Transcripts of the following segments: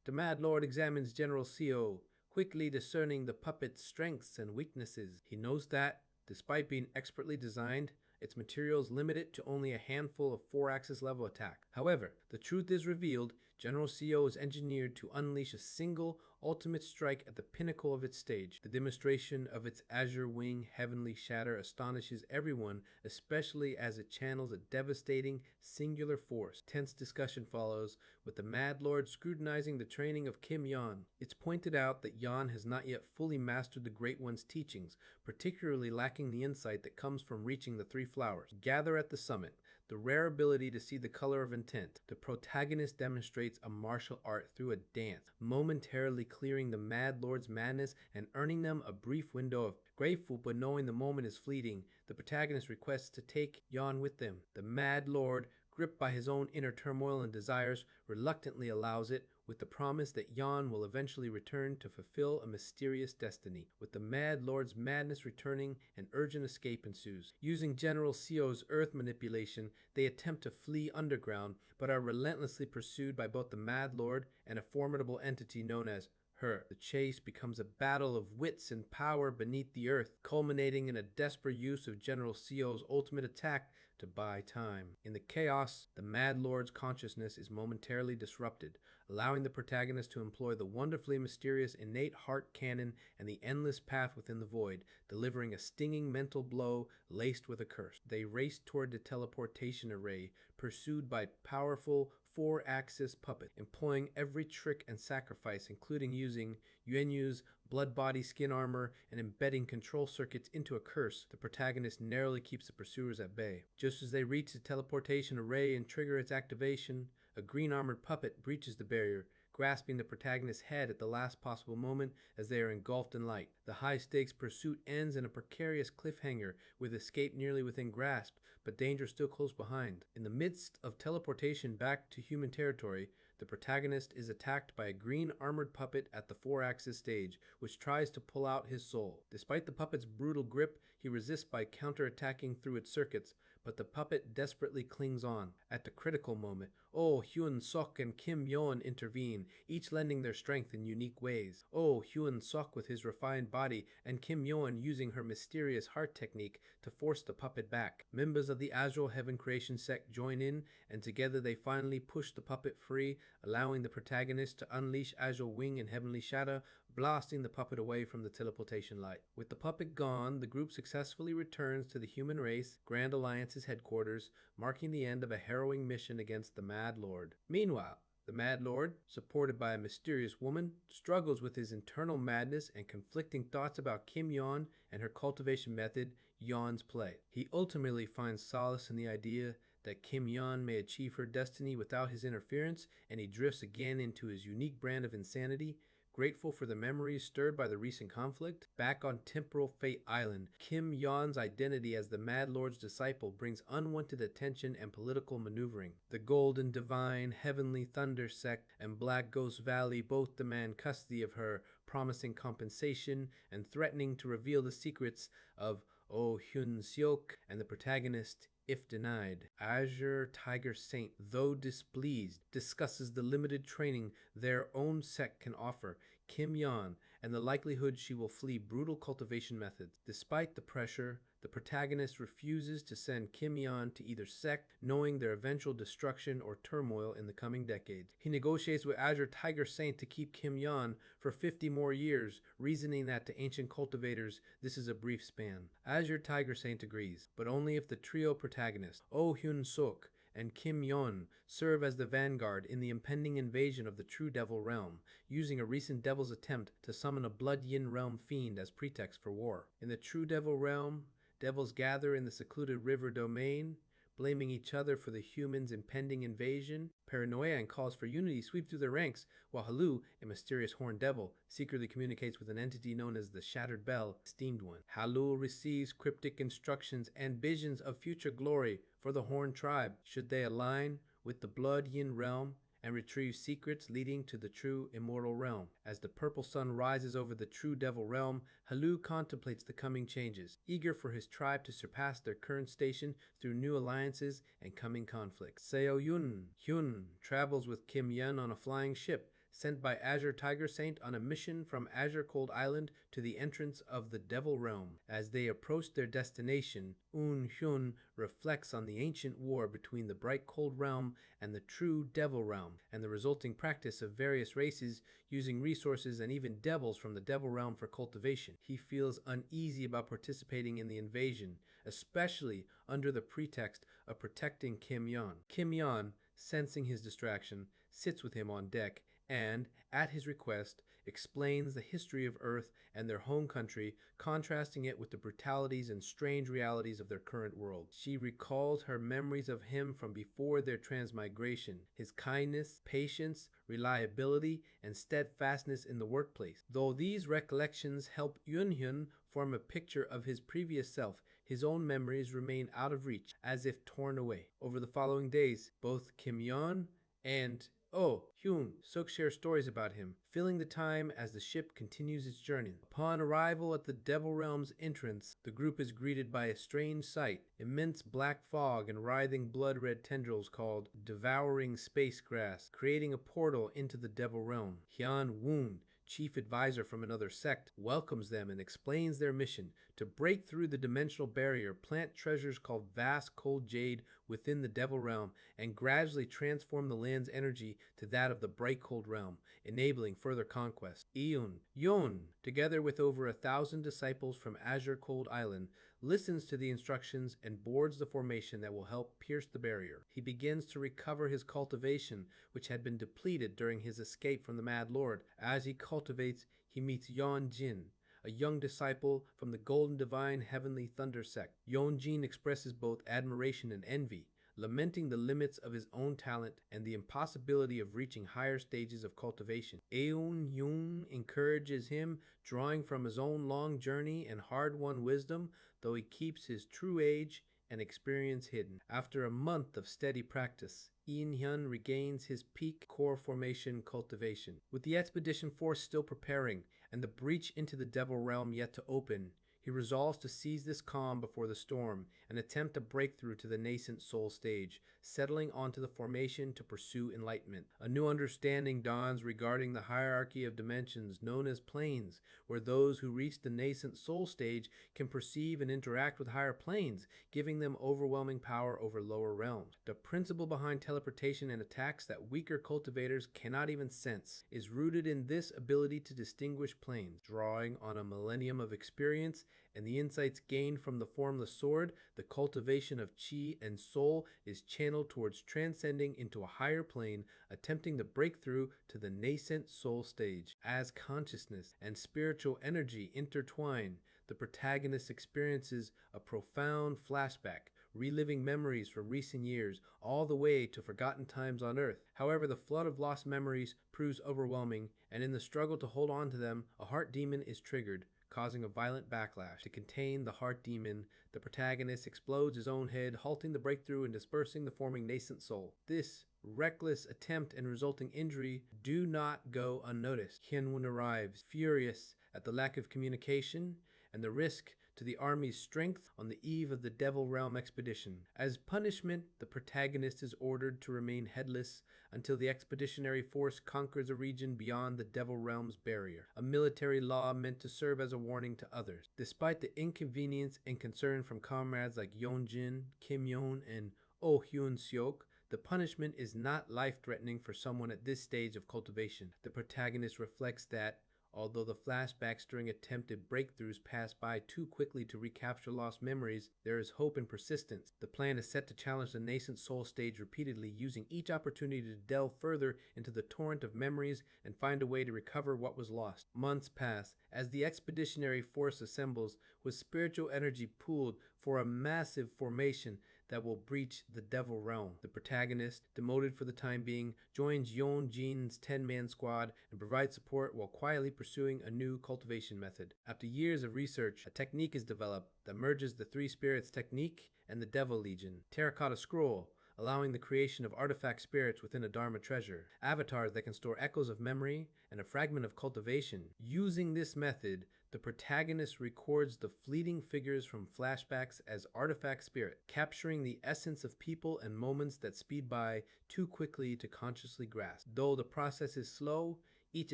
The Mad Lord examines General Seo, quickly discerning the puppet's strengths and weaknesses. He knows that, despite being expertly designed, its materials limit it to only a handful of 4-axis level attack. However, the truth is revealed. General CO is engineered to unleash a single ultimate strike at the pinnacle of its stage. The demonstration of its Azure Wing Heavenly Shatter astonishes everyone, especially as it channels a devastating, singular force. Tense discussion follows, with the Mad Lord scrutinizing the training of Kim Yon. It's pointed out that Yon has not yet fully mastered the Great One's teachings, particularly lacking the insight that comes from reaching the 3 flowers. Gather at the summit. The rare ability to see the color of intent. The protagonist demonstrates a martial art through a dance, momentarily clearing the Mad Lord's madness and earning them a brief window of grateful, but knowing the moment is fleeting. The protagonist requests to take Yon with them. The Mad Lord, gripped by his own inner turmoil and desires, reluctantly allows it, with the promise that Yon will eventually return to fulfill a mysterious destiny. With the Mad Lord's madness returning, an urgent escape ensues. Using General Seo's earth manipulation, they attempt to flee underground, but are relentlessly pursued by both the Mad Lord and a formidable entity known as her. The chase becomes a battle of wits and power beneath the earth, culminating in a desperate use of General Seo's ultimate attack to buy time. In the chaos, the Mad Lord's consciousness is momentarily disrupted, allowing the protagonist to employ the wonderfully mysterious innate heart cannon and the endless path within the void, delivering a stinging mental blow laced with a curse. They race toward the teleportation array, pursued by powerful 4-axis puppet, employing every trick and sacrifice, including using Yuenyu's blood body skin armor and embedding control circuits into a curse. The protagonist narrowly keeps the pursuers at bay. Just as they reach the teleportation array and trigger its activation, a green armored puppet breaches the barrier, grasping the protagonist's head at the last possible moment as they are engulfed in light. The high-stakes pursuit ends in a precarious cliffhanger, with escape nearly within grasp, but danger still close behind. In the midst of teleportation back to human territory, the protagonist is attacked by a green armored puppet at the 4-axis stage, which tries to pull out his soul. Despite the puppet's brutal grip, he resists by counterattacking through its circuits, but the puppet desperately clings on. At the critical moment, Oh Hyun Sok and Kim Yeon intervene, each lending their strength in unique ways. Oh Hyun Sok with his refined body, and Kim Yeon using her mysterious heart technique to force the puppet back. Members of the Azure Heaven Creation sect join in, and together they finally push the puppet free, allowing the protagonist to unleash Azure Wing and Heavenly Shadow, blasting the puppet away from the teleportation light. With the puppet gone, the group successfully returns to the human race Grand Alliance's headquarters, marking the end of a harrowing mission against the Mad Lord. Meanwhile, the Mad Lord, supported by a mysterious woman, struggles with his internal madness and conflicting thoughts about Kim Yeon and her cultivation method, Yeon's play. He ultimately finds solace in the idea that Kim Yeon may achieve her destiny without his interference, and he drifts again into his unique brand of insanity. Grateful for the memories stirred by the recent conflict, back on Temporal Fate Island, Kim Yeon's identity as the Mad Lord's disciple brings unwanted attention and political maneuvering. The Golden Divine, Heavenly Thunder sect, and Black Ghost Valley both demand custody of her, promising compensation and threatening to reveal the secrets of Oh Hyun Seok and the protagonist if denied. Azure Tiger Saint, though displeased, discusses the limited training their own sect can offer Kim Yeon and the likelihood she will flee brutal cultivation methods. Despite the pressure, the protagonist refuses to send Kim Yeon to either sect, knowing their eventual destruction or turmoil in the coming decades. He negotiates with Azure Tiger Saint to keep Kim Yeon for 50 more years, reasoning that to ancient cultivators this is a brief span. Azure Tiger Saint agrees, but only if the trio protagonists, Oh Hyun Sok and Kim Yeon, serve as the vanguard in the impending invasion of the True Devil Realm, using a recent Devil's attempt to summon a Blood Yin Realm fiend as pretext for war. In the True Devil Realm, devils gather in the secluded river domain, blaming each other for the humans' impending invasion. Paranoia and calls for unity sweep through their ranks, while Halu, a mysterious horned devil, secretly communicates with an entity known as the Shattered Bell, Esteemed One. Halu receives cryptic instructions and visions of future glory for the Horned Tribe, should they align with the Blood Yin Realm and retrieve secrets leading to the true immortal realm. As the purple sun rises over the True Devil Realm, Halu contemplates the coming changes, eager for his tribe to surpass their current station through new alliances and coming conflicts. Seo Hyun travels with Kim Yeon on a flying ship, sent by Azure Tiger Saint on a mission from Azure Cold Island to the entrance of the Devil Realm. As they approach their destination, Un Hyun reflects on the ancient war between the Bright Cold Realm and the true Devil Realm, and the resulting practice of various races using resources and even devils from the Devil Realm for cultivation. He feels uneasy about participating in the invasion, especially under the pretext of protecting Kim Yeon. Kim Yeon, sensing his distraction, sits with him on deck and, at his request, explains the history of Earth and their home country, contrasting it with the brutalities and strange realities of their current world. She recalls her memories of him from before their transmigration, his kindness, patience, reliability, and steadfastness in the workplace. Though these recollections help Yunhyun form a picture of his previous self, his own memories remain out of reach, as if torn away. Over the following days, both Kim Yeon and Hyun Suk share stories about him, filling the time as the ship continues its journey. Upon arrival at the Devil Realm's entrance, the group is greeted by a strange sight: immense black fog and writhing blood-red tendrils called devouring space grass, creating a portal into the Devil Realm. Hyun Woon, chief advisor from another sect, welcomes them and explains their mission to break through the dimensional barrier, plant treasures called vast cold jade within the Devil Realm, and gradually transform the land's energy to that of the bright cold realm, enabling further conquest. Yeon, together with over 1,000 disciples from Azure Cold Island, listens to the instructions and boards the formation that will help pierce the barrier. He begins to recover his cultivation, which had been depleted during his escape from the Mad Lord. As he cultivates, he meets Yeon Jin, a young disciple from the Golden Divine Heavenly Thunder sect. Yeon Jin expresses both admiration and envy, lamenting the limits of his own talent and the impossibility of reaching higher stages of cultivation. Eun Yoon encourages him, drawing from his own long journey and hard-won wisdom, though he keeps his true age and experience hidden. After a month of steady practice, Ian Hyun regains his peak core formation cultivation. With the expedition force still preparing and the breach into the Devil Realm yet to open, he resolves to seize this calm before the storm and attempt a breakthrough to the nascent soul stage, settling onto the formation to pursue enlightenment. A new understanding dawns regarding the hierarchy of dimensions known as planes, where those who reach the nascent soul stage can perceive and interact with higher planes, giving them overwhelming power over lower realms. The principle behind teleportation and attacks that weaker cultivators cannot even sense is rooted in this ability to distinguish planes. Drawing on a millennium of experience and the insights gained from the formless sword, the cultivation of chi and soul is channeled towards transcending into a higher plane, attempting to break through to the nascent soul stage. As consciousness and spiritual energy intertwine, the protagonist experiences a profound flashback, reliving memories from recent years all the way to forgotten times on Earth. However, the flood of lost memories proves overwhelming, and in the struggle to hold on to them, a heart demon is triggered, causing a violent backlash. To contain the heart demon, the protagonist explodes his own head, halting the breakthrough and dispersing the forming nascent soul. This reckless attempt and resulting injury do not go unnoticed. Hyunwoo arrives, furious at the lack of communication and the risk to the army's strength on the eve of the Devil Realm expedition. As punishment, the protagonist is ordered to remain headless until the expeditionary force conquers a region beyond the Devil Realm's barrier, a military law meant to serve as a warning to others. Despite the inconvenience and concern from comrades like Yeonjin, Kim Yeon, and Oh Hyun Seok, the punishment is not life-threatening for someone at this stage of cultivation. The protagonist reflects that although the flashbacks during attempted breakthroughs pass by too quickly to recapture lost memories, there is hope and persistence. The plan is set to challenge the nascent soul stage repeatedly, using each opportunity to delve further into the torrent of memories and find a way to recover what was lost. Months pass as the expeditionary force assembles, with spiritual energy pooled for a massive formation that will breach the Devil Realm. The protagonist, demoted for the time being, joins Yeon Jin's 10-man squad and provides support while quietly pursuing a new cultivation method. After years of research, a technique is developed that merges the Three Spirits technique and the Devil Legion. Terracotta Scroll, allowing the creation of artifact spirits within a Dharma treasure, avatars that can store echoes of memory and a fragment of cultivation. Using this method, the protagonist records the fleeting figures from flashbacks as artifact spirit, capturing the essence of people and moments that speed by too quickly to consciously grasp. Though the process is slow, each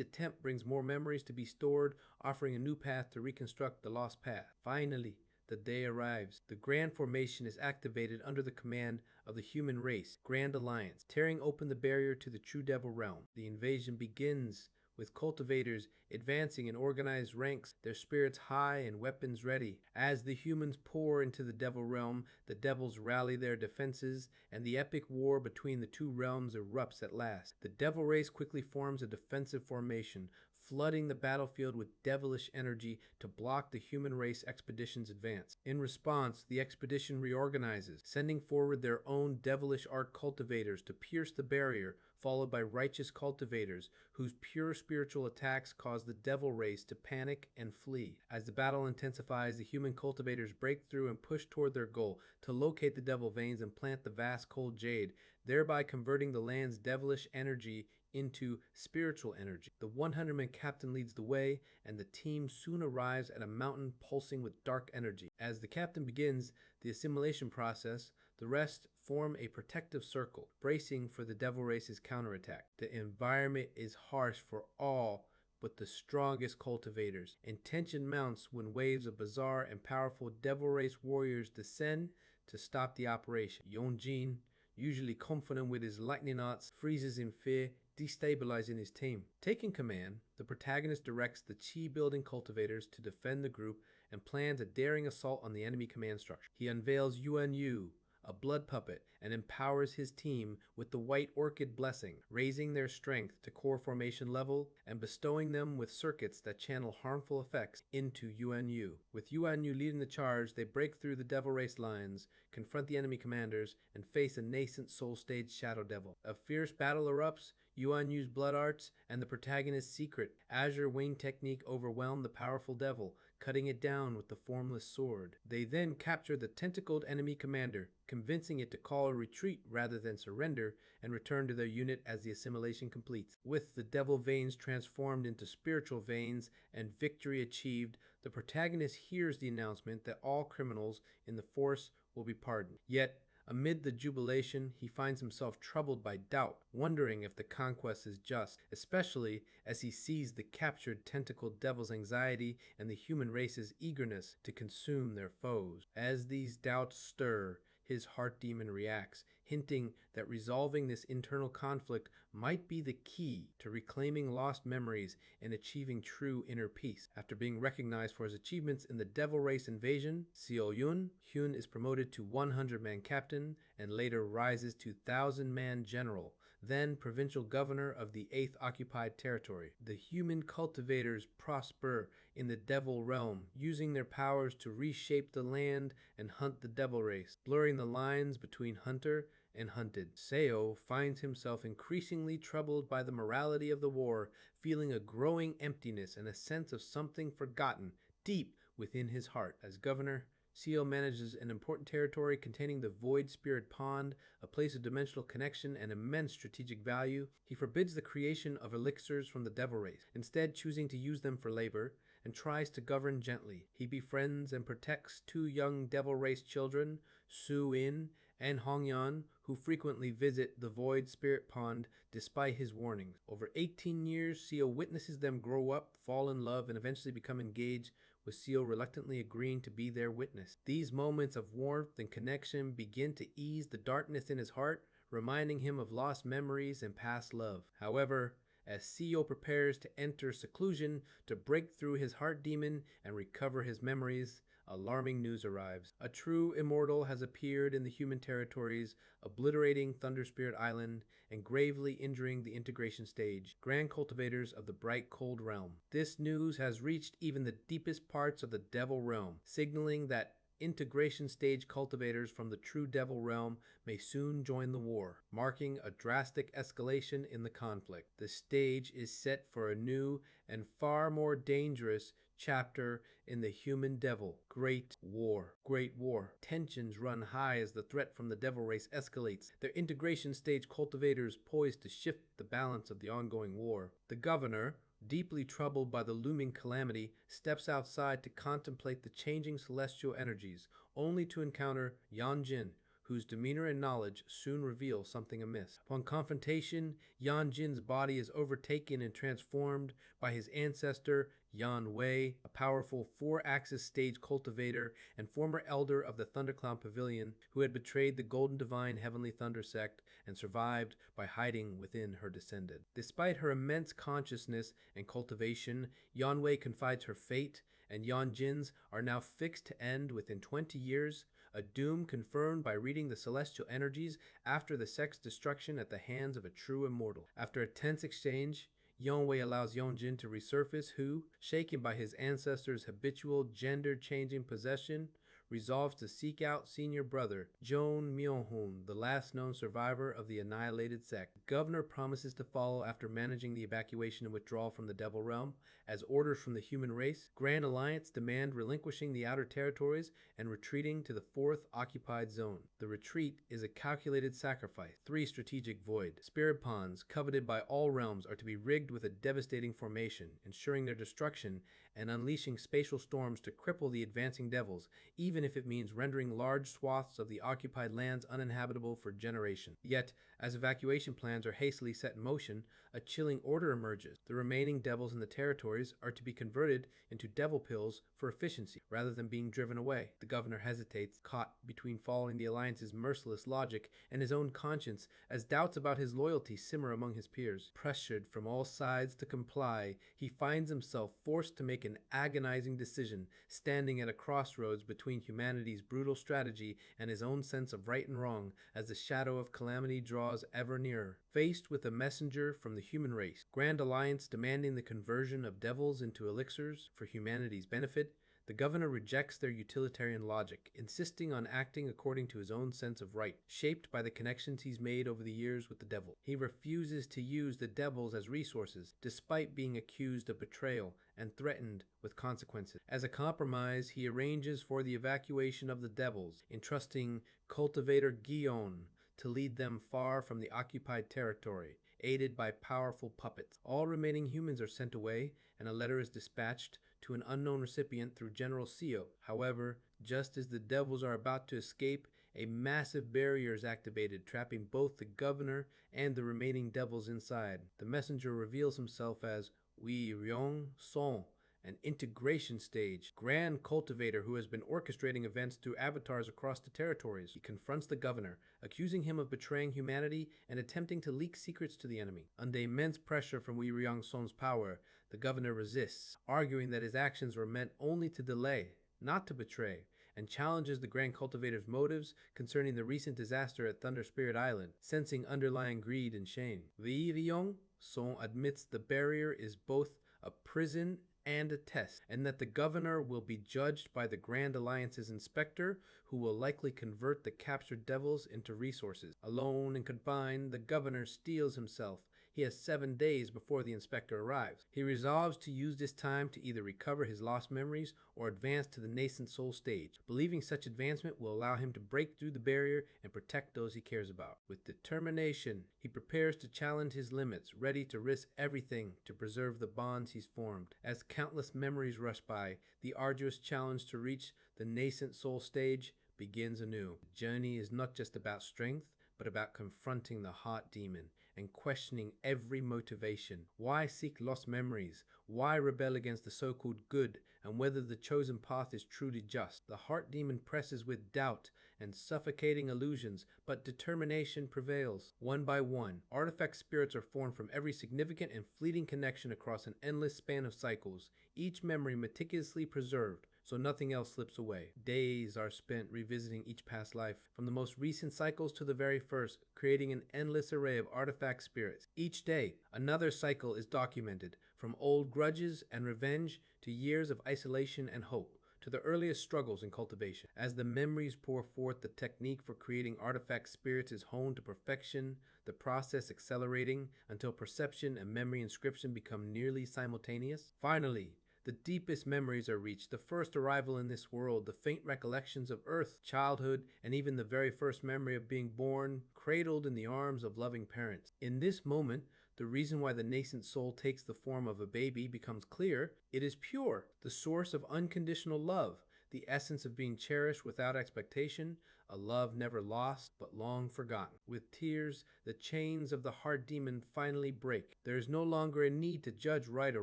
attempt brings more memories to be stored, offering a new path to reconstruct the lost path. Finally, the day arrives. The Grand Formation is activated under the command of the human race, Grand Alliance, tearing open the barrier to the true Devil realm. The invasion begins with cultivators advancing in organized ranks, their spirits high and weapons ready. As the humans pour into the Devil realm, the devils rally their defenses, and the epic war between the two realms erupts at last. The Devil race quickly forms a defensive formation, flooding the battlefield with devilish energy to block the human race expedition's advance. In response, the expedition reorganizes, sending forward their own devilish art cultivators to pierce the barrier, followed by righteous cultivators whose pure spiritual attacks cause the devil race to panic and flee. As the battle intensifies, the human cultivators break through and push toward their goal to locate the devil veins and plant the vast cold jade, thereby converting the land's devilish energy into spiritual energy. The 100-man captain leads the way, and the team soon arrives at a mountain pulsing with dark energy. As the captain begins the assimilation process, the rest form a protective circle, bracing for the devil race's counterattack. The environment is harsh for all but the strongest cultivators, and tension mounts when waves of bizarre and powerful devil race warriors descend to stop the operation. Yonjin, usually confident with his lightning arts, freezes in fear, destabilizing his team. Taking command, the protagonist directs the chi-building cultivators to defend the group and plans a daring assault on the enemy command structure. He unveils Yuan Yu, a blood puppet, and empowers his team with the White Orchid Blessing, raising their strength to core formation level and bestowing them with circuits that channel harmful effects into Yuan Yu. With Yuan Yu leading the charge, they break through the Devil Race lines, confront the enemy commanders, and face a nascent Soul Stage Shadow Devil. A fierce battle erupts. Yuan Yu's blood arts and the protagonist's secret Azure Wing technique overwhelm the powerful devil, cutting it down with the formless sword. They then capture the tentacled enemy commander, convincing it to call a retreat rather than surrender, and return to their unit as the assimilation completes. With the devil veins transformed into spiritual veins and victory achieved, the protagonist hears the announcement that all criminals in the force will be pardoned. Yet, amid the jubilation, he finds himself troubled by doubt, wondering if the conquest is just, especially as he sees the captured tentacled devil's anxiety and the human race's eagerness to consume their foes. As these doubts stir, his heart demon reacts, hinting that resolving this internal conflict might be the key to reclaiming lost memories and achieving true inner peace. After being recognized for his achievements in the Devil Race invasion, Seo Yun, Hyun is promoted to 100-man captain and later rises to 1,000-man general, then provincial governor of the 8th occupied territory. The human cultivators prosper in the devil realm, using their powers to reshape the land and hunt the devil race, blurring the lines between hunter and hunted. Seo finds himself increasingly troubled by the morality of the war, feeling a growing emptiness and a sense of something forgotten deep within his heart. As governor, Seo manages an important territory containing the Void Spirit Pond, a place of dimensional connection and immense strategic value. He forbids the creation of elixirs from the Devil Race, instead choosing to use them for labor, and tries to govern gently. He befriends and protects two young Devil Race children, Su In and Hongyan, who frequently visit the Void Spirit Pond despite his warnings. Over 18 years, Seo witnesses them grow up, fall in love, and eventually become engaged, with Seo reluctantly agreeing to be their witness. These moments of warmth and connection begin to ease the darkness in his heart, reminding him of lost memories and past love. However, as Seo prepares to enter seclusion to break through his heart demon and recover his memories, alarming news arrives. A true immortal has appeared in the human territories, obliterating Thunder Spirit Island and gravely injuring the integration stage, grand cultivators of the bright cold realm. This news has reached even the deepest parts of the Devil realm, signaling that integration stage cultivators from the true devil realm may soon join the war, marking a drastic escalation in the conflict. The stage is set for a new and far more dangerous chapter in the human devil. Great War. Great War. Tensions run high as the threat from the devil race escalates, their integration stage cultivators poised to shift the balance of the ongoing war. The governor, deeply troubled by the looming calamity, steps outside to contemplate the changing celestial energies, only to encounter Yanjin, whose demeanor and knowledge soon reveal something amiss. Upon confrontation, Yanjin's body is overtaken and transformed by his ancestor Yan Wei, a powerful four-axis stage cultivator and former elder of the Thundercloud Pavilion, who had betrayed the Golden Divine Heavenly Thunder sect and survived by hiding within her descendant. Despite her immense consciousness and cultivation, Yan Wei confides her fate, and Yanjin's are now fixed to end within 20 years, a doom confirmed by reading the celestial energies after the sect's destruction at the hands of a true immortal. After a tense exchange, Yonwei allows Yonjin to resurface, who, shaken by his ancestors' habitual gender-changing possession, resolves to seek out senior brother Joan Myung-hoon, the last known survivor of the annihilated sect. The governor promises to follow after managing the evacuation and withdrawal from the Devil Realm. As orders from the human race, Grand Alliance demand relinquishing the outer territories and retreating to the fourth occupied zone. The retreat is a calculated sacrifice. 3 strategic void. Spirit ponds, coveted by all realms, are to be rigged with a devastating formation, ensuring their destruction and unleashing spatial storms to cripple the advancing devils, even if it means rendering large swaths of the occupied lands uninhabitable for generations. Yet, as evacuation plans are hastily set in motion, a chilling order emerges. The remaining devils in the territories are to be converted into devil pills for efficiency, rather than being driven away. The governor hesitates, caught between following the Alliance's merciless logic and his own conscience, as doubts about his loyalty simmer among his peers. Pressured from all sides to comply, he finds himself forced to make an agonizing decision, standing at a crossroads between humanity's brutal strategy and his own sense of right and wrong as the shadow of calamity draws ever nearer. Faced with a messenger from the human race, Grand Alliance demanding the conversion of devils into elixirs for humanity's benefit, the governor rejects their utilitarian logic, insisting on acting according to his own sense of right, shaped by the connections he's made over the years with the devil. He refuses to use the devils as resources, despite being accused of betrayal and threatened with consequences. As a compromise, he arranges for the evacuation of the devils, entrusting cultivator Guillaume to lead them far from the occupied territory, aided by powerful puppets. All remaining humans are sent away, and a letter is dispatched to an unknown recipient through General Seo. However, just as the devils are about to escape, a massive barrier is activated, trapping both the governor and the remaining devils inside. The messenger reveals himself as Wei Ryong Song, an integration stage grand cultivator who has been orchestrating events through avatars across the territories. He confronts the governor, accusing him of betraying humanity and attempting to leak secrets to the enemy. Under immense pressure from Wei Ryong Song's power, the governor resists, arguing that his actions were meant only to delay, not to betray, and challenges the Grand Cultivator's motives concerning the recent disaster at Thunder Spirit Island, sensing underlying greed and shame. Wei Ryong Song admits the barrier is both a prison and a test, and that the governor will be judged by the Grand Alliance's inspector, who will likely convert the captured devils into resources. Alone and confined, the governor steels himself. He has 7 days before the inspector arrives. He resolves to use this time to either recover his lost memories or advance to the nascent soul stage, believing such advancement will allow him to break through the barrier and protect those he cares about. With determination, he prepares to challenge his limits, ready to risk everything to preserve the bonds he's formed. As countless memories rush by, the arduous challenge to reach the nascent soul stage begins anew. The journey is not just about strength, but about confronting the heart demon and questioning every motivation. Why seek lost memories? Why rebel against the so-called good, and whether the chosen path is truly just? The heart demon presses with doubt and suffocating illusions, but determination prevails. One by one, artifact spirits are formed from every significant and fleeting connection across an endless span of cycles, each memory meticulously preserved, so nothing else slips away. Days are spent revisiting each past life, from the most recent cycles to the very first, creating an endless array of artifact spirits. Each day, another cycle is documented, from old grudges and revenge to years of isolation and hope, to to the earliest struggles in cultivation. As the memories pour forth, the technique for creating artifact spirits is honed to perfection, the process accelerating until perception and memory inscription become nearly simultaneous. Finally, the deepest memories are reached, the first arrival in this world, the faint recollections of Earth, childhood, and even the very first memory of being born, cradled in the arms of loving parents. In this moment, the reason why the nascent soul takes the form of a baby becomes clear. It is pure, the source of unconditional love, the essence of being cherished without expectation, a love never lost but long forgotten. With tears, the chains of the heart demon finally break. There is no longer a need to judge right or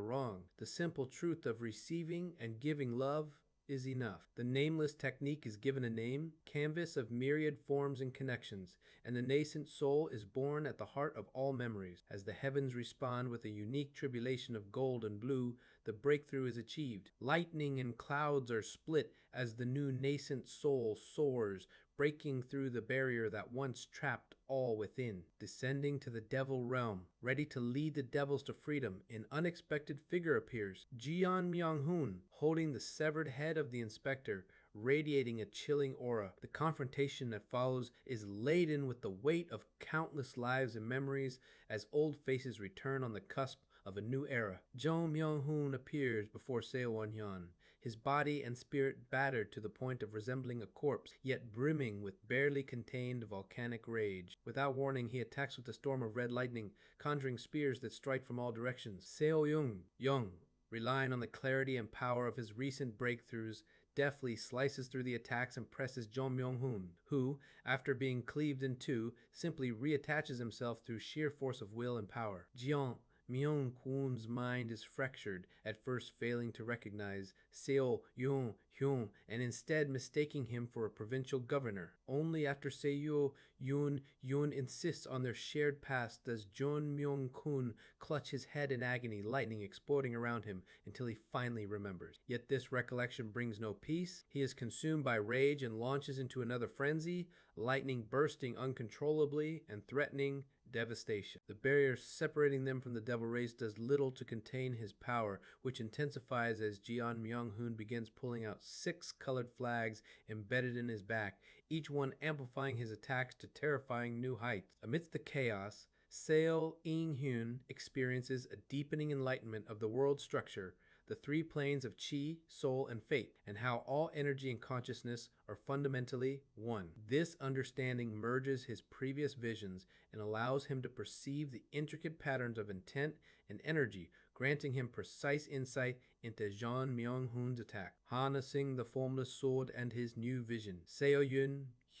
wrong. The simple truth of receiving and giving love is enough. The nameless technique is given a name, canvas of myriad forms and connections, and the nascent soul is born at the heart of all memories. As the heavens respond with a unique tribulation of gold and blue, the breakthrough is achieved. Lightning and clouds are split as the new nascent soul soars, breaking through the barrier that once trapped all within. Descending to the devil realm, ready to lead the devils to freedom, an unexpected figure appears. Jian Myung-hoon, holding the severed head of the inspector, radiating a chilling aura. The confrontation that follows is laden with the weight of countless lives and memories as old faces return on the cusp of a new era. Jo Myung-hoon appears before Seo Won-hyun, his body and spirit battered to the point of resembling a corpse, yet brimming with barely contained volcanic rage. Without warning, he attacks with a storm of red lightning, conjuring spears that strike from all directions. Seo Young, relying on the clarity and power of his recent breakthroughs, deftly slices through the attacks and presses Jo Myung-hoon, who, after being cleaved in two, simply reattaches himself through sheer force of will and power. Jeon Myung-hoon's mind is fractured, at first failing to recognize Seo Yoon-hyun and instead mistaking him for a provincial governor. Only after Seo Yoon-hyun insists on their shared past does Jeon Myung-hoon clutch his head in agony, lightning exploding around him until he finally remembers. Yet this recollection brings no peace. He is consumed by rage and launches into another frenzy, lightning bursting uncontrollably and threatening devastation. The barrier separating them from the devil race does little to contain his power, which intensifies as Jeon Myung-hoon begins pulling out 6 colored flags embedded in his back, each one amplifying his attacks to terrifying new heights. Amidst the chaos, Seo In-hyun experiences a deepening enlightenment of the world structure, the 3 planes of chi, soul, and fate, and how all energy and consciousness are fundamentally one. This understanding merges his previous visions and allows him to perceive the intricate patterns of intent and energy, granting him precise insight into Jeon Myung-hoon's attack, harnessing the formless sword and his new vision. Seo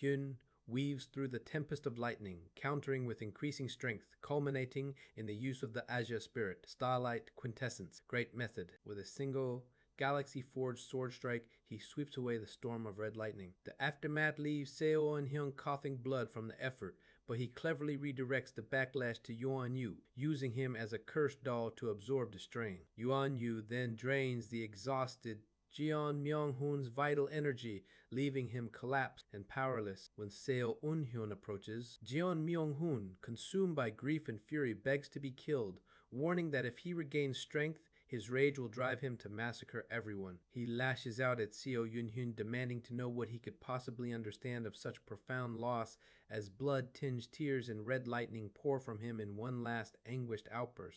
Hyun weaves through the tempest of lightning, countering with increasing strength, culminating in the use of the Azure Spirit, Starlight Quintessence, Great Method. With a single galaxy-forged sword strike, he sweeps away the storm of red lightning. The aftermath leaves Seo In-hyun coughing blood from the effort, but he cleverly redirects the backlash to Yuan Yu, using him as a cursed doll to absorb the strain. Yuan Yu then drains the exhausted Jeon Myung-hoon's vital energy, leaving him collapsed and powerless. When Seo Un-hyun approaches, Jeon Myung-hoon, consumed by grief and fury, begs to be killed, warning that if he regains strength, his rage will drive him to massacre everyone. He lashes out at Seo Yun-hyun, demanding to know what he could possibly understand of such profound loss as blood-tinged tears and red lightning pour from him in one last anguished outburst.